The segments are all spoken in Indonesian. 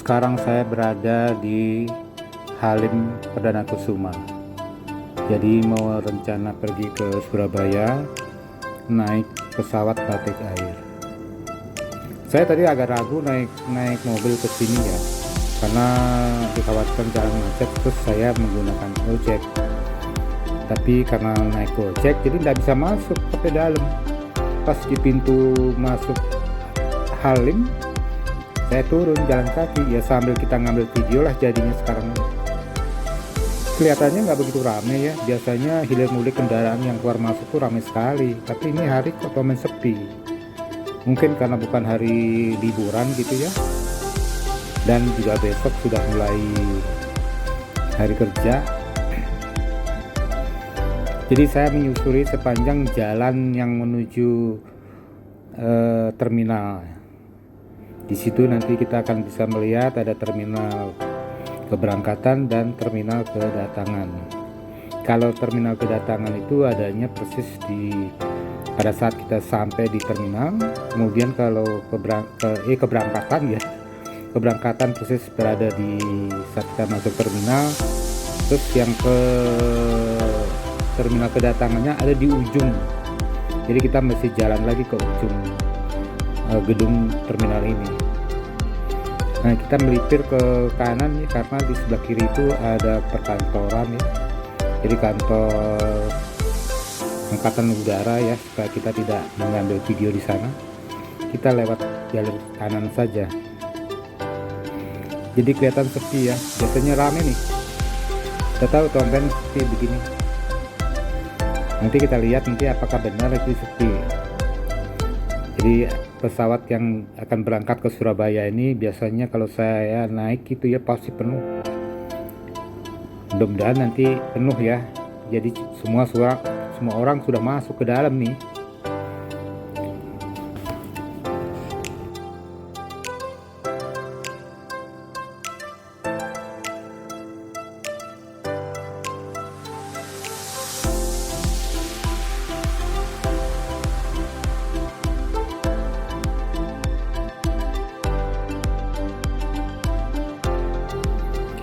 Sekarang saya berada di Halim Perdana Kusuma. Jadi mau rencana pergi ke Surabaya naik pesawat Batik Air. Saya tadi agak ragu naik mobil ke sini ya, karena dikhawatirkan jalan macet, terus saya menggunakan Gojek. Tapi karena naik Gojek jadi tidak bisa masuk ke dalam. Pas di pintu masuk Halim, saya turun jalan kaki ya, sambil kita ngambil video lah jadinya. Sekarang kelihatannya nggak begitu rame ya, biasanya hilir mudik kendaraan yang keluar masuk tuh rame sekali, tapi ini hari kok tomen sepi. Mungkin karena bukan hari liburan gitu ya, dan juga besok sudah mulai hari kerja. Jadi saya menyusuri sepanjang jalan yang menuju terminal. Di situ nanti kita akan bisa melihat ada terminal keberangkatan dan terminal kedatangan. Kalau terminal kedatangan itu adanya persis pada saat kita sampai di terminal. Kemudian kalau keberangkatan ya, keberangkatan persis berada di saat kita masuk terminal. Terus yang ke terminal kedatangannya ada di ujung. Jadi kita mesti jalan lagi ke ujung gedung terminal ini. Nah, kita melipir ke kanan ya, karena di sebelah kiri itu ada perkantoran ya. Jadi kantor Angkatan Udara ya, supaya kita tidak mengambil video di sana. Kita lewat jalur kanan saja. Jadi kelihatan sepi ya. Biasanya rame nih. Kita tahu tumben sepi begini. Nanti kita lihat nanti apakah benar itu sepi. Jadi pesawat yang akan berangkat ke Surabaya ini biasanya kalau saya naik itu ya pasti penuh. Mudah-mudahan nanti penuh ya. Jadi semua orang sudah masuk ke dalam nih.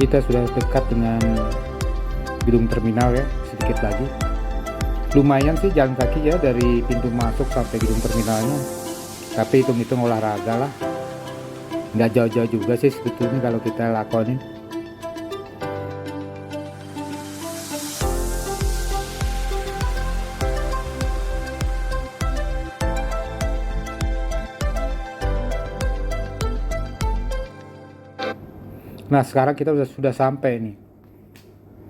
Kita sudah dekat dengan gedung terminal ya, sedikit lagi. Lumayan sih jalan kaki ya dari pintu masuk sampai gedung terminalnya. Tapi hitung-hitung olahraga lah. Nggak jauh-jauh juga sih sebetulnya kalau kita lakonin. Nah, sekarang kita sudah sampai nih.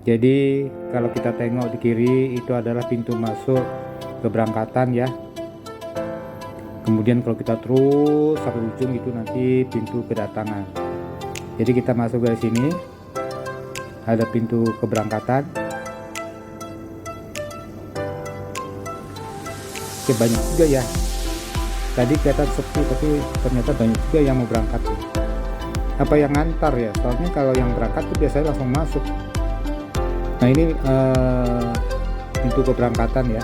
Jadi kalau kita tengok di kiri itu adalah pintu masuk keberangkatan ya. Kemudian kalau kita terus sampai ujung itu nanti pintu kedatangan. Jadi kita masuk dari sini, ada pintu keberangkatan. Oke, banyak juga ya. Tadi kelihatan sepi tapi ternyata banyak juga yang mau berangkat. Apa yang ngantar ya, soalnya kalau yang berangkat tuh biasanya langsung masuk. Nah, ini pintu keberangkatan ya.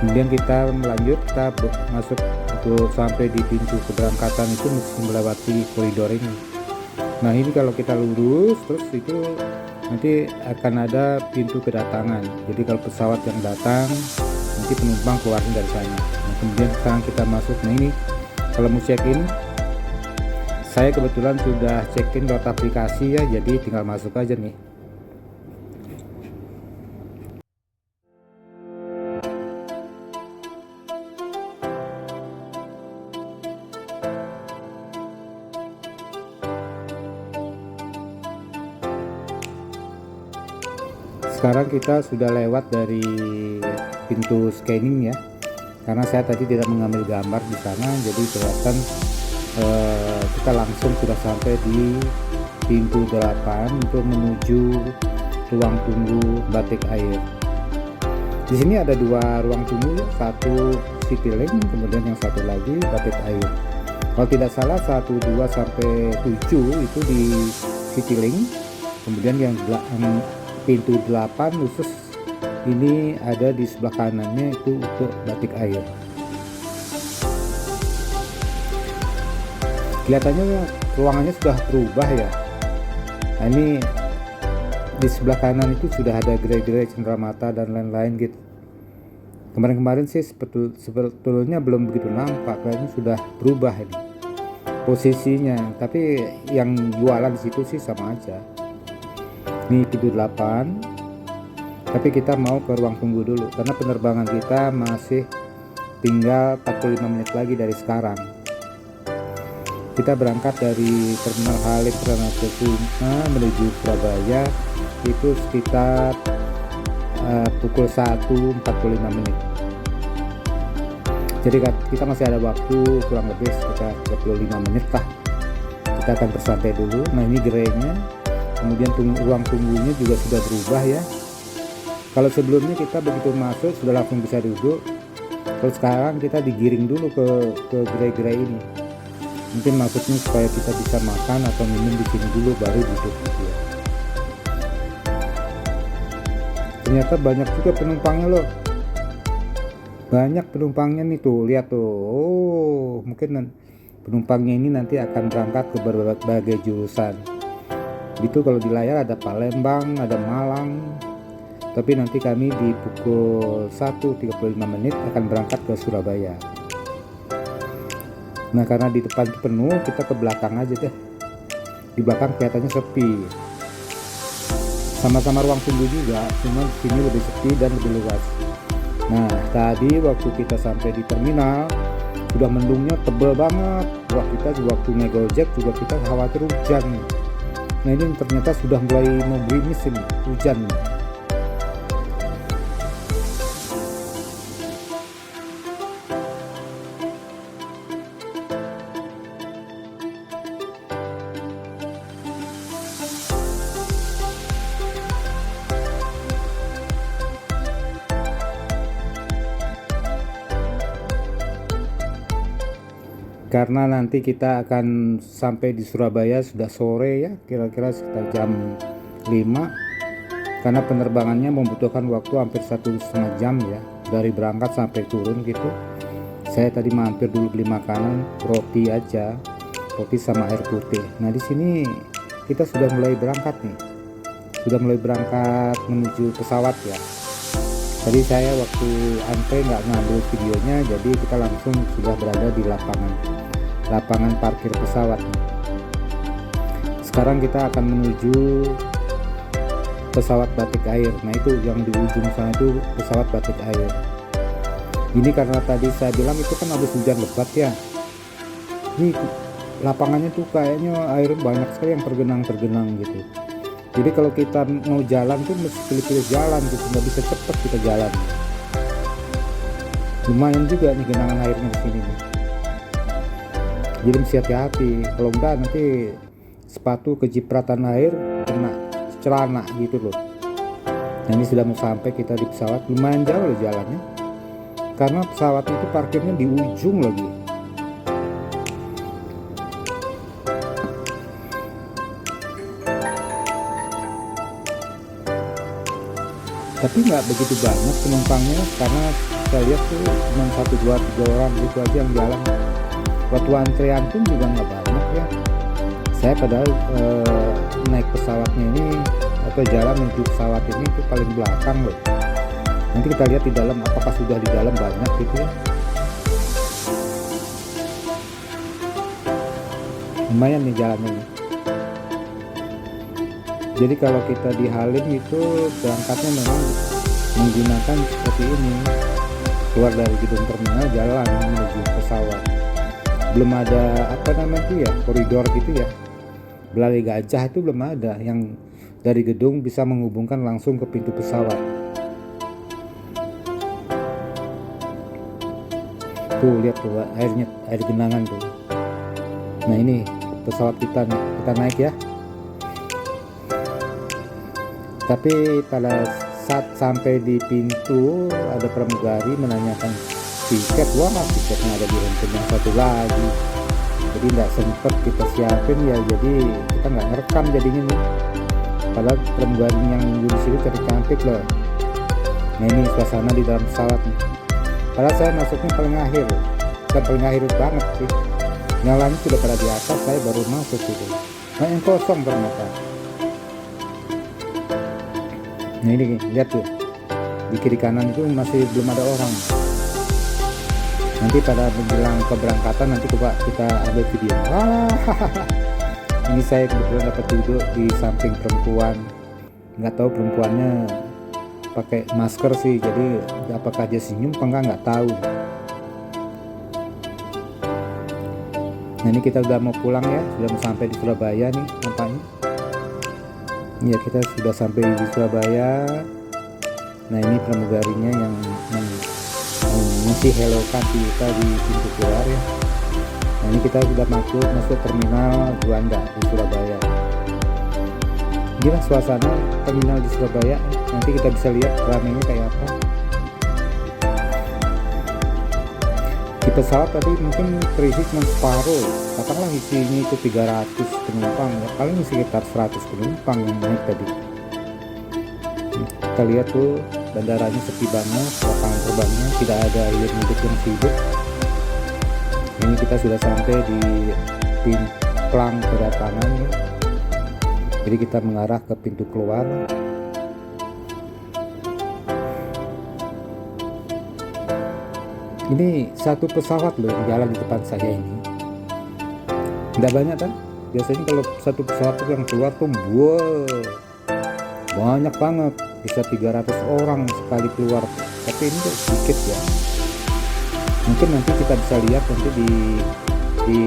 Kemudian kita melanjut, kita masuk untuk sampai di pintu keberangkatan itu mesti melewati koridor ini. Nah, ini kalau kita lurus terus itu nanti akan ada pintu kedatangan. Jadi kalau pesawat yang datang nanti penumpang keluarin dari sana. Nah, kemudian sekarang kita masuk. Nah, ini kalau mau check in, saya kebetulan sudah check-in lewat aplikasi ya, jadi tinggal masuk aja nih. Sekarang kita sudah lewat dari pintu scanning ya, karena saya tadi tidak mengambil gambar di sana, jadi kelihatan kita langsung sudah sampai di pintu 8 untuk menuju ruang tunggu Batik Air. Di sini ada dua ruang tunggu, satu Citylink, kemudian yang satu lagi Batik Air. Kalau tidak salah 1, 2 sampai 7 itu di Citylink, kemudian yang pintu 8 khusus ini ada di sebelah kanannya itu untuk Batik Air. kelihatannya ruangannya sudah berubah ya. Nah, ini di sebelah kanan itu sudah ada gerai-gerai cenderamata dan lain-lain gitu. Kemarin-kemarin sih sebetulnya belum begitu nampak, kayaknya sudah berubah ini posisinya, tapi yang jualan di situ sih sama aja. Ini pintu 8, tapi kita mau ke ruang tunggu dulu karena penerbangan kita masih tinggal 45 menit lagi dari sekarang. Kita berangkat dari Terminal Halim Perdana Kusuma menuju Surabaya itu sekitar pukul 1.45 menit. Jadi kita masih ada waktu kurang lebih sekitar 35 menit lah. Kita akan bersantai dulu. Nah, ini gerainya, kemudian ruang tunggunya juga sudah berubah ya. Kalau sebelumnya kita begitu masuk sudah langsung bisa duduk, kalau sekarang kita digiring dulu ke gerai-gerai ini. Mungkin maksudnya supaya kita bisa makan atau minum di sini dulu baru duduk gitu ya. Ternyata banyak juga penumpangnya loh. Banyak penumpangnya nih tuh, lihat tuh. Oh, mungkin penumpangnya ini nanti akan berangkat ke berbagai jurusan. Gitu, kalau di layar ada Palembang, ada Malang. Tapi nanti kami di pukul 1.35 menit akan berangkat ke Surabaya. Nah, karena di depan itu penuh, kita ke belakang aja deh. Di belakang kelihatannya sepi. Sama-sama ruang tunggu juga, cuma di sini lebih sepi dan lebih luas. Nah, tadi waktu kita sampai di terminal sudah mendungnya tebel banget. Wah, kita waktu naik Gojek juga kita khawatir hujan nih. Nah, ini ternyata sudah mulai mau gerimis ini, hujan nih. Karena nanti kita akan sampai di Surabaya sudah sore ya, kira-kira sekitar jam 5, karena penerbangannya membutuhkan waktu hampir 1,5 jam ya, dari berangkat sampai turun gitu. Saya tadi mampir dulu beli makanan, roti aja, roti sama air putih. Nah, di sini kita sudah mulai berangkat nih, sudah mulai berangkat menuju pesawat ya. Tadi saya waktu antre nggak ngambil videonya, jadi kita langsung sudah berada di lapangan parkir pesawat. Sekarang kita akan menuju pesawat Batik Air. Nah, itu yang di ujung sana itu pesawat Batik Air. Ini karena tadi saya bilang itu kan habis hujan lebat ya. Ini lapangannya tuh kayaknya air banyak sekali yang tergenang gitu. Jadi kalau kita mau jalan tuh mesti pilih-pilih jalan gitu, nggak bisa cepet kita jalan. Lumayan juga nih genangan airnya di sini nih. Jadi mesti hati-hati, kalau enggak nanti sepatu kecipratan air kena celana gitu loh. Nah, ini sudah mau sampai kita di pesawat, lumayan jauh loh jalannya. Karena pesawat itu parkirnya di ujung lagi. Tapi nggak begitu banyak penumpangnya, karena saya lihat tuh cuma 1, 2, 3 orang gitu aja yang jalan. Waktu antrean pun juga nggak banyak ya. Saya padahal naik pesawatnya ini atau jalan menuju pesawat ini itu paling belakang loh. Nanti kita lihat di dalam apakah sudah di dalam banyak gitu ya. Lumayan nih jalannya nih. Jadi kalau kita di Halim itu berangkatnya memang menggunakan seperti ini, keluar dari gedung terminal jalan menuju pesawat. Belum ada apa namanya ya, koridor gitu ya, belalai gajah itu belum ada yang dari gedung bisa menghubungkan langsung ke pintu pesawat. Tuh lihat tuh airnya, air genangan tuh. Nah, ini pesawat kita nih, kita naik ya. Tapi pada saat sampai di pintu ada pramugari menanyakan tiket. Wah, tiketnya ada di handphone yang satu lagi, jadi nggak sempet kita siapin ya, jadi kita nggak ngerekam jadinya nih. Padahal pramugari yang nunggu di sini cantik loh. Nah, ini suasana di dalam pesawat nih. Padahal saya masuknya paling akhir, bukan paling akhir banget sih, Yang lain sudah pada di atas, saya baru masuk gitu. Nah, yang kosong ternyata. Nah ini lihat tuh, di kiri kanan itu masih belum ada orang. Nanti pada menjelang keberangkatan nanti coba kita ambil video. Ini saya kebetulan dapat duduk di samping perempuan. Nggak tahu perempuannya pakai masker sih, jadi apakah dia senyum apa nggak tahu. Nah ini kita udah mau pulang ya, sudah mau sampai di Surabaya nih nampaknya. Ya kita sudah sampai di Surabaya. Nah ini pramugarinya yang mengisi hello kan kita di pintu keluar ya. Nah ini kita sudah masuk terminal Juanda di Surabaya. Inilah suasana terminal di Surabaya. Nanti kita bisa lihat ramainya kayak apa. Di pesawat tadi mungkin terisi cuma separuh, katakanlah isinya itu 300 penumpang ya, paling sekitar 100 penumpang yang naik tadi. Kita lihat tuh bandaranya sepi banget, lapangan terbangnya tidak ada hilir-hilir yang sibuk. Ini kita sudah sampai di plang kedatangan ya. Jadi kita mengarah ke pintu keluar. Ini satu pesawat loh yang jalan di depan saya ini. Tidak banyak kan? Biasanya kalau satu pesawat itu yang keluar tuh banyak banget, bisa 300 orang sekali keluar. Tapi ini tuh sedikit ya. Mungkin nanti kita bisa lihat nanti di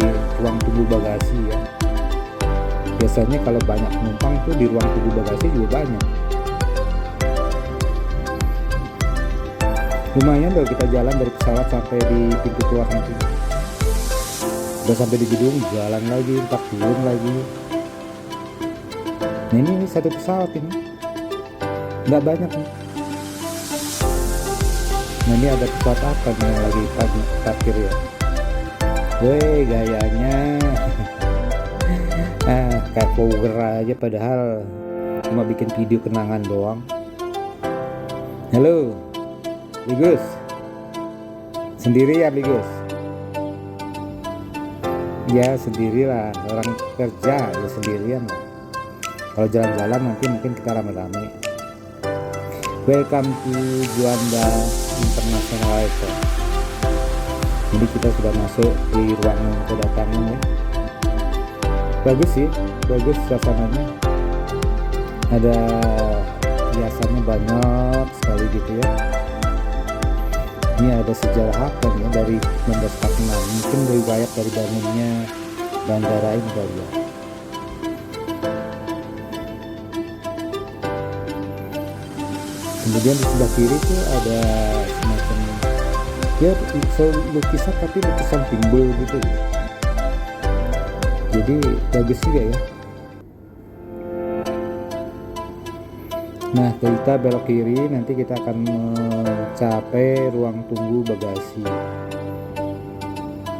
ruang tunggu bagasi ya. Biasanya kalau banyak penumpang tuh di ruang tunggu bagasi juga banyak. Lumayan loh kita jalan dari pesawat sampai di pintu keluar nanti. Udah sampai di gedung, jalan lagi, entar turun lagi. Nah ini satu pesawat ini, nggak banyak nih. Nah ini ada pesawat apa nih yang lagi parkir ya. Woi gayanya. Kayak power aja padahal cuma bikin video kenangan doang. Halo Ligus, sendiri ya Ligus? Ya sendirilah, orang kerja ya sendirian lah. Kalau jalan-jalan nanti mungkin kita rame-rame. Welcome to Juanda International Airport. Jadi kita sudah masuk di ruang kedatangan ya. Bagus sih, bagus suasananya. Ada hiasannya banyak sekali gitu ya. Ini ada sejarah apa nih dari 1946, mungkin riwayat dari bangunnya bandara ini kali ya. Kemudian di sebelah kiri tuh ada semacam ya lukisan, tapi lukisan timbul gitu. Jadi bagus juga ya. Nah kita belok kiri, nanti kita akan mencapai ruang tunggu bagasi.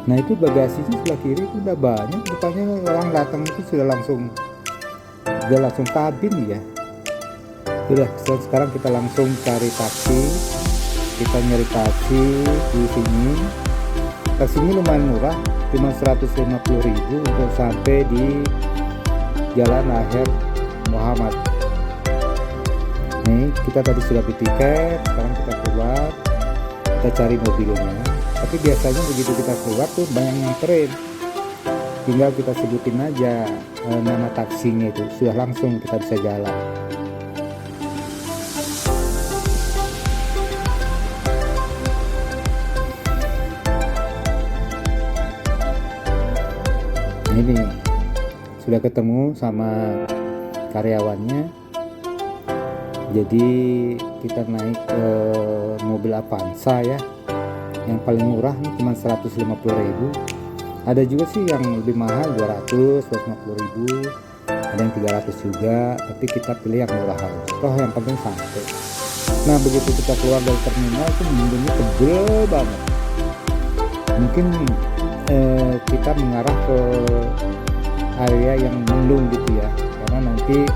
Nah itu bagasinya sebelah kiri itu udah banyak, rupanya orang datang itu sudah langsung kabin ya. Udah sekarang kita langsung cari taksi. Kita nyari taksi di sini. Taksinya lumayan murah, cuma 150.000 untuk sampai di Jalan Akhir Muhammad. Nih kita tadi sudah beli tiket, sekarang kita keluar, kita cari mobilnya. Tapi biasanya begitu kita keluar tuh banyak nyamperin, tinggal kita sebutin aja nama taksinya, itu sudah langsung kita bisa jalan. Nah, ini sudah ketemu sama karyawannya. Jadi kita naik ke mobil Avanza ya, yang paling murah nih cuma 150.000. Ada juga sih yang lebih mahal 250.000, ada yang 300 juga, tapi kita pilih yang murah aja, toh yang penting sampai. Nah begitu kita keluar dari terminal itu mendungnya tebel banget. Mungkin kita mengarah ke area yang mendung gitu ya, karena nanti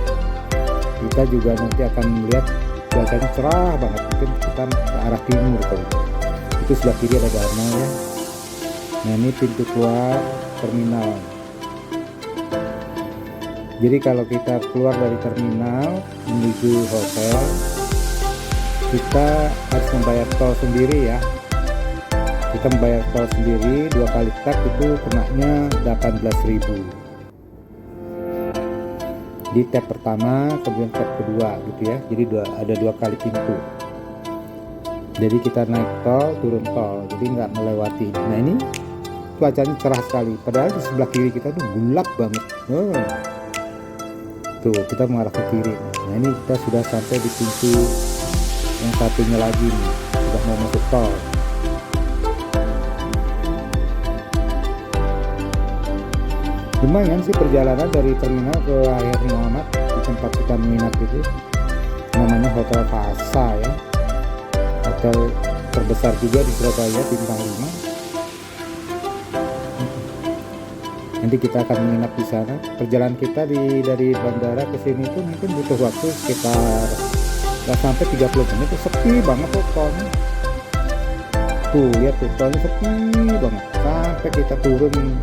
kita juga nanti akan melihat cuacanya cerah banget. Mungkin kita ke arah timur kalau itu sebelah kiri ada danau ya. Nah ini pintu keluar terminal. Jadi kalau kita keluar dari terminal menuju hotel, kita harus membayar tol sendiri ya. Kita membayar tol sendiri 2 kali tap itu kenanya 18.000 di tab pertama, kemudian tab kedua gitu ya. Jadi ada 2 kali pintu. Jadi kita naik tol, turun tol, jadi nggak melewati. Nah ini cuacanya cerah sekali, padahal di sebelah kiri kita tuh gelap banget. Tuh kita mengarah ke kiri. Nah ini kita sudah sampai di pintu yang satunya lagi nih, sudah mau masuk tol. Lumayan sih perjalanan dari terminal ke Air Muhammad, di tempat kita menginap itu namanya Hotel Fasa ya, hotel terbesar juga di Surabaya, bintang 5. Nanti kita akan menginap di sana. Perjalanan kita dari bandara ke sini itu mungkin butuh waktu sekitar nggak sampai 30 menit. Itu sepi banget tuh tolnya. Tuh lihat tuh tolnya sepi banget. Sampai kita turun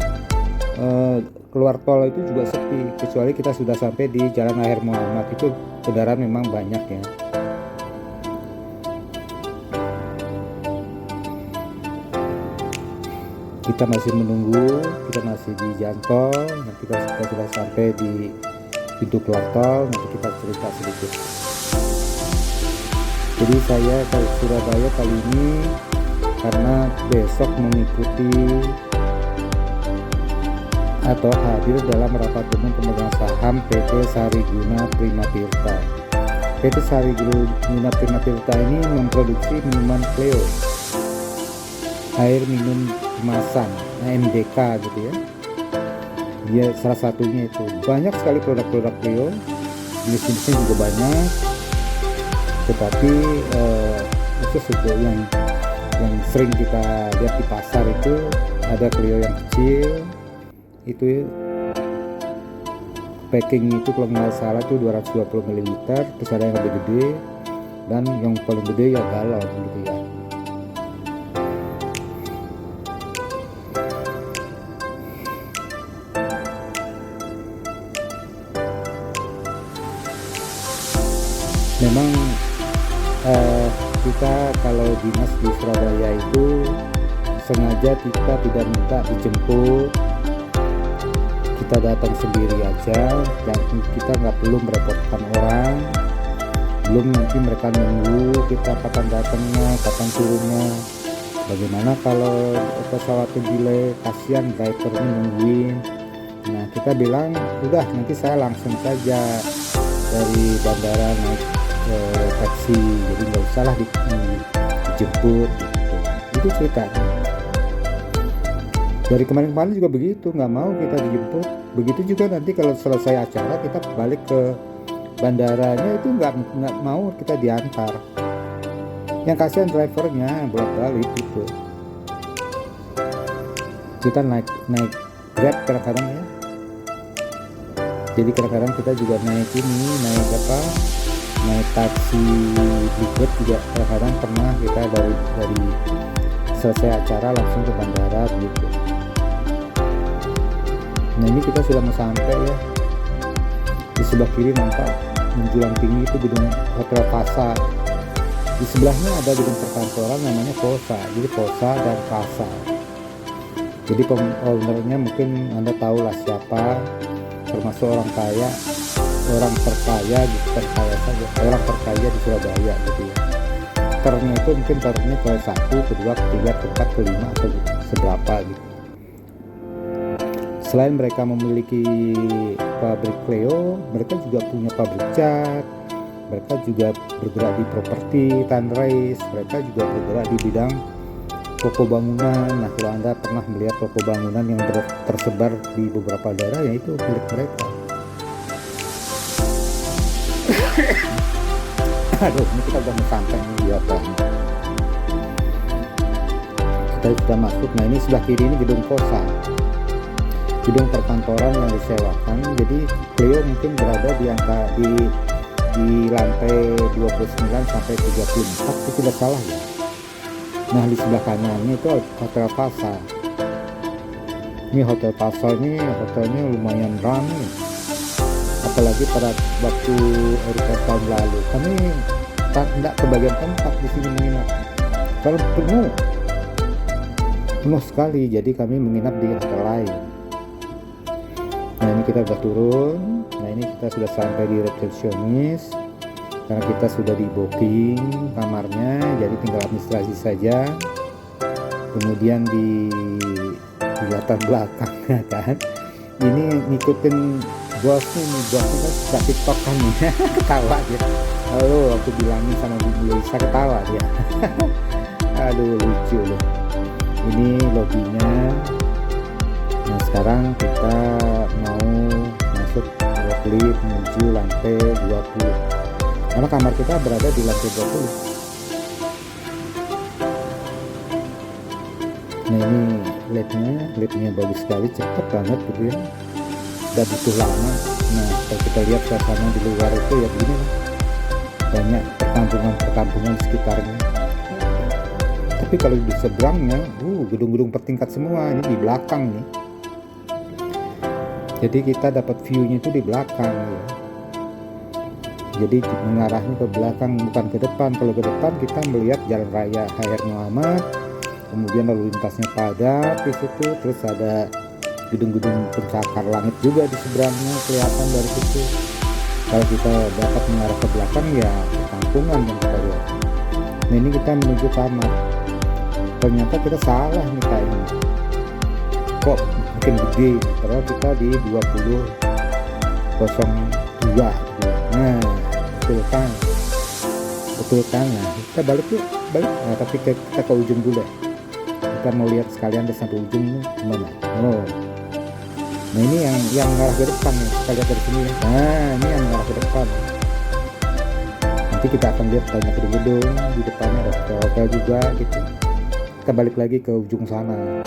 keluar tol itu juga sepi, kecuali kita sudah sampai di Jalan Air Muhammad. Itu kendaraan memang banyak ya. Kita masih menunggu, kita masih di jalan tol. Nanti kita sudah sampai di pintu keluar tol, nanti kita cerita sedikit. Jadi saya ke Surabaya kali ini karena besok mengikuti atau hadir dalam rapat umum pemegang saham PT Sariguna Prima Tirta. PT Sariguna Prima Tirta ini memproduksi minuman Cleo, air minum kemasan, MDK gitu ya. Dia salah satunya itu. Banyak sekali produk-produk Cleo, jenis-jenisnya juga banyak. Tetapi khusus untuk yang sering kita lihat di pasar itu ada Cleo yang kecil, itu packing itu kalau nggak salah itu 220 ml, terus ada yang lebih gede dan yang paling gede ya galon gitu ya. Memang kita kalau dinas di Surabaya itu sengaja kita tidak minta dijemput, kita datang sendiri aja, dan kita nggak perlu merepotkan orang. Belum nanti mereka nunggu kita kapan datangnya, kapan turunnya. Bagaimana kalau pesawatnya delay, kasihan drivernya nungguin. Nah kita bilang udah nanti saya langsung saja dari bandara naik ke taksi, jadi nggak usah lah dijemput gitu. Itu ceritanya. Dari kemarin-kemarin juga begitu, nggak mau kita dijemput. Begitu juga nanti kalau selesai acara kita balik ke bandaranya itu nggak mau kita diantar. Yang kasihan drivernya bolak-balik gitu. Kita naik Grab kadang-kadang ya. Jadi kadang-kadang kita juga naik taksi Grab juga kadang-kadang pernah kita dari selesai acara langsung ke bandara gitu. Nah ini kita sudah mau sampai ya. Di sebelah kiri nampak menjulang tinggi itu gedung Hotel Fasa. Di sebelahnya ada gedung perkantoran namanya Posa. Jadi Posa dan Fasa. Jadi ownernya mungkin Anda tahu lah siapa, termasuk orang terkaya gitu, orang terkaya di Surabaya gitu ya. Ternya itu mungkin ternya ke 1, kedua, ketiga, keempat, kelima atau seberapa gitu. Selain mereka memiliki pabrik Cleo, mereka juga punya pabrik cat, mereka juga bergerak di properti, tanrace, mereka juga bergerak di bidang toko bangunan. Nah kalau Anda pernah melihat toko bangunan yang tersebar di beberapa daerah, ya itu milik mereka. Aduh, ini kita udah mau sampai nih di hotelnya. Kita sudah masuk. Nah ini sebelah kiri ini gedung Posa, gedung perkantoran yang disewakan. Jadi Cleo mungkin berada di lantai 29 sampai 34 itu tidak salah ya. Nah di sebelah kanannya itu Hotel Fasa. Ini Hotel Plaza ini hotelnya lumayan ramai, apalagi pada waktu Eropa tahun lalu. Kami tidak kebagian tempat di sini menginap, kalau penuh sekali, jadi kami menginap di hotel lain. Nah ini kita udah turun, nah ini kita sudah sampai di resepsionis, karena kita sudah di booking kamarnya, jadi tinggal administrasi saja. Kemudian di latar belakang kan, ini ngikutin bosnya kan suka tiktokan nih. Ketawa dia, halo aku bilangin sama Bu Lisa, ketawa dia. Aduh lucu loh. Ini lobbynya. Nah sekarang kita mau masuk lift menuju lantai 20, karena kamar kita berada di lantai 20. Nah ini liftnya bagus sekali, cepet banget gitu ya, gak butuh lama. Nah kalau kita lihat suasana di luar itu ya begini, banyak perkampungan di sekitarnya. Tapi kalau di seberangnya gedung-gedung bertingkat semua, ini di belakang nih, jadi kita dapat view-nya itu di belakang ya. Jadi mengarahnya ke belakang bukan ke depan. Kalau ke depan kita melihat Jalan Raya HR Muhammad, kemudian lalu lintasnya padat di situ, terus ada gedung-gedung pencakar langit juga di seberangnya kelihatan dari situ. Kalau kita dapat mengarah ke belakang ya perkampungan yang kita lihat. Nah ini kita menuju kamar, ternyata kita salah nih kayaknya, kok mungkin gede, padahal kita di 2002. Nah betul kan, nah kita balik. Nah tapi kita ke ujung dulu deh, kita mau lihat sekalian dari sampai ujung ini gimana. Nah ini yang ngarah ke depan nih, kita lihat dari sini. Nah ini yang ngarah ke depan, nanti kita akan lihat banyak gedung-gedung di depannya, ada hotel juga gitu. Kita balik lagi ke ujung sana.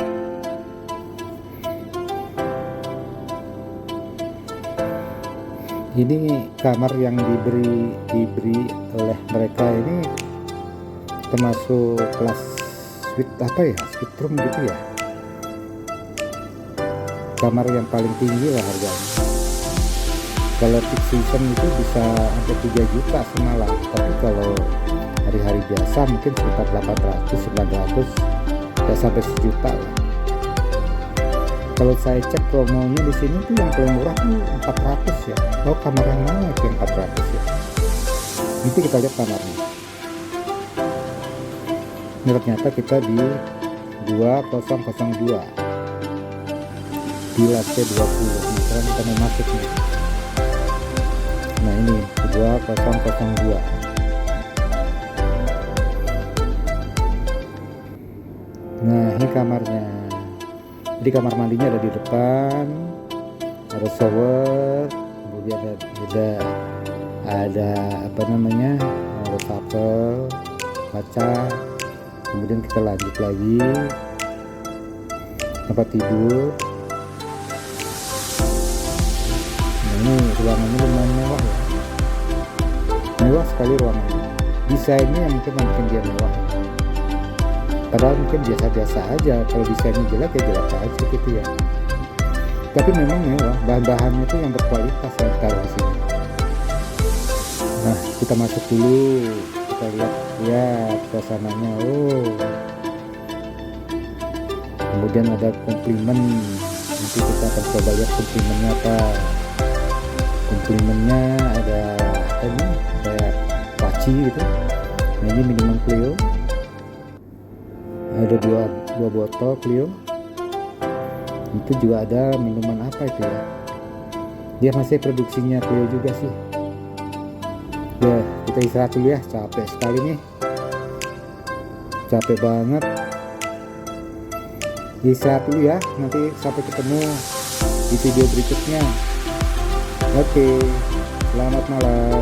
Ini kamar yang diberi oleh mereka ini termasuk kelas suite suite room gitu ya, kamar yang paling tinggi lah harganya. Kalau peak season itu bisa sampai 3 juta semalam, tapi kalau hari-hari biasa mungkin sekitar 800-900, tidak sampai 1 juta lah. Kalau saya cek promonya di sini tuh yang paling murah tuh 400 ya. Oh kamar yang mana itu yang 400 ya? Nanti kita lihat kamarnya. Ini ternyata kita di 2002 di lantai 20. Sekarang kita mau masuk nih. Nah ini 2002. Nah ini kamarnya. Jadi kamar mandinya ada di depan, ada shower, kemudian ada wastafel, kaca. Kemudian kita lanjut lagi tempat tidur. Nah, ini ruangannya lumayan mewah ya, mewah sekali ruangannya. Desainnya yang mungkin dia mewah, padahal mungkin biasa-biasa aja. Kalau desainnya jelek ya jelek aja gitu ya, tapi memang mewah, bahan-bahannya tuh yang berkualitas yang ditaruh di sini. Nah kita masuk dulu, kita lihat suasananya. Kemudian ada komplimen, nanti kita akan coba lihat komplimennya apa. Komplimennya ada apa ini, kayak paci gitu. Nah ini minuman Clio, ada dua botol Clio. Itu juga ada minuman apa itu ya, dia masih produksinya Clio juga sih ya. Kita istirahat dulu ya, capek sekali nih, capek banget. Istirahat dulu ya, nanti sampai ketemu di video berikutnya. Oke, selamat malam.